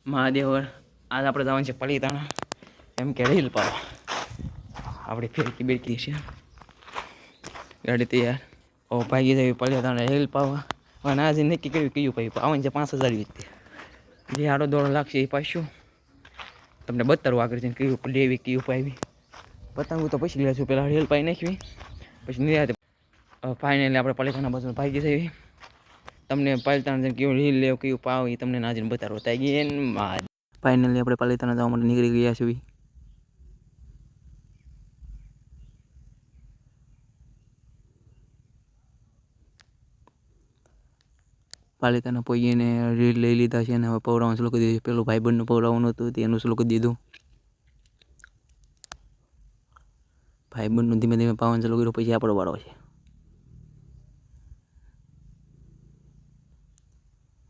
મહાદેવર આજ આપણે જવાનું છે પલીતાણા, એમ કે રીલ પાડવા. આપણે ફિરકી બિરકી છે ગાડી તૈયાર. ઓ ભાગી જવી પલીતાણા રીલ પાડવા. અને આજે નક્કી કર્યું કયું પાઇપ આવવાનું છે 5000 જે આડો દોડો લાગશે એ પાછું તમને બતાડવા આગળ છે કયું લેવી કયું પાવી. પતંગ તો પછી લેશું, પેલા રીલ પાઈ નાખવી પછી નિરાતે. ફાઇનલી આપણે પલીતાણા બાજુ ભાગી જઈએ. તમને પાલિતાણા કેવું રીલ લેવું કયું પાવ એ તમને નાજીને બતાડો થાય. ફાઇનલી આપણે પાલિતાણા જવા માટે નીકળી ગયા છીએ. પાલિતાણા પોઈને રીલ લઈ લીધા છે અને હવે પવરાવાનું ચાલુ કરી દીધું. પેલું ભાઈબંધનું પવરાવાનું હતું તેનું ચાલુ કરી દીધું. ભાઈબંધનું ધીમે ધીમે પાવન ચાલુ કર્યું પછી આપણો વાળો છે.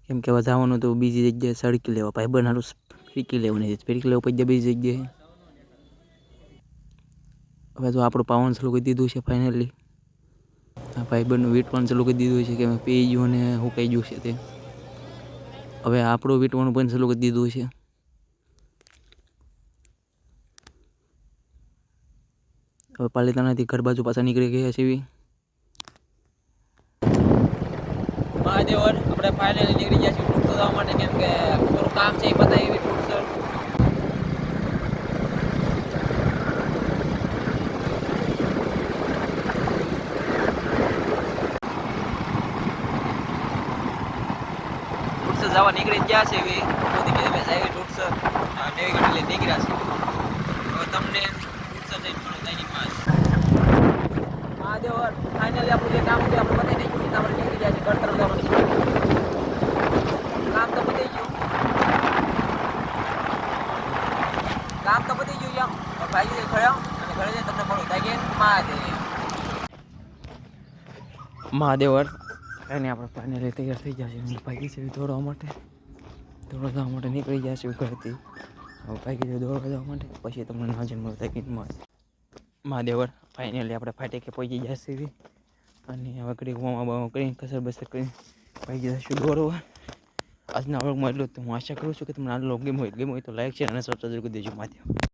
કેમ કે હવે જવાનું તો બીજી જગ્યાએ સડકી લેવા, ભાઈબંધ હારું ફીરકી લેવાની છે, ફીરકી લેવા પછી બીજી જગ્યાએ. હવે તો આપણું પાવન ચાલુ કરી દીધું છે ફાઇનલી. આ ભાઈબંધનું વીટવાનું ચાલુ કરી દીધું છે કે અમે પી ગયું ને હુકાઈ ગયું છે તે. હવે આપણું વીટવાનું પણ ચાલુ કરી દીધું છે. હવે પાલિતાણાથી ઘર બાજુ પાછા નીકળી ગયા છીએ. મહાદેવર આપણે ફાઇનલી નીકળી ગયા છીએ ટૂંક જવા માટે, કેમ કે થોડું કામ છે એ પતાવી એવી ટૂંક સર. જવા નીકળી ગયા છે એવી બધી કે અમે જાય ટૂંકસર નેવી ગાડી લઈને નીકળ્યા છે. હવે તમને ટૂંકસર જઈને મળો દૈનિકમાં જ. મહાદેવર ફાઇનલી આપણું જે કામ છે આપણે બતાવી દઈ ગયું, આપણે નીકળી ગયા છીએ ઘર તરફ જવાનું. કામ તો પતી ગયું, કામ તો પતી ગયું એમ. ભાઈ ઘરે અને ઘરે જઈને તમને મળું થાય મહાદેવ. મહાદેવર અને આપણે ફાઇનલી તૈયાર થઈ ગયા છે. ભાગી છે દોડવા માટે, દોડવા જવા માટે નીકળી ગયા છે ઘરેથી. હવે ભાગી છે દોડવા જવા માટે, પછી તમને નાજન મળતા ગીતમાં. મહાદેવર ફાઇનલી આપણે ફાટેકે પહોંચી ગયા છીએ અને હવે ઘડી વાવામાં કરીને કસર બસર કરીને ભાગી જઈશું દોડવા. આજના વ્લોગમાં એટલું જ. હું આશા કરું છું કે તમને આ વ્લોગ ગમ્યો હોય તો લાઈક શેર અને સબસ્ક્રાઈબ કરી દેજો. મહાદેવ.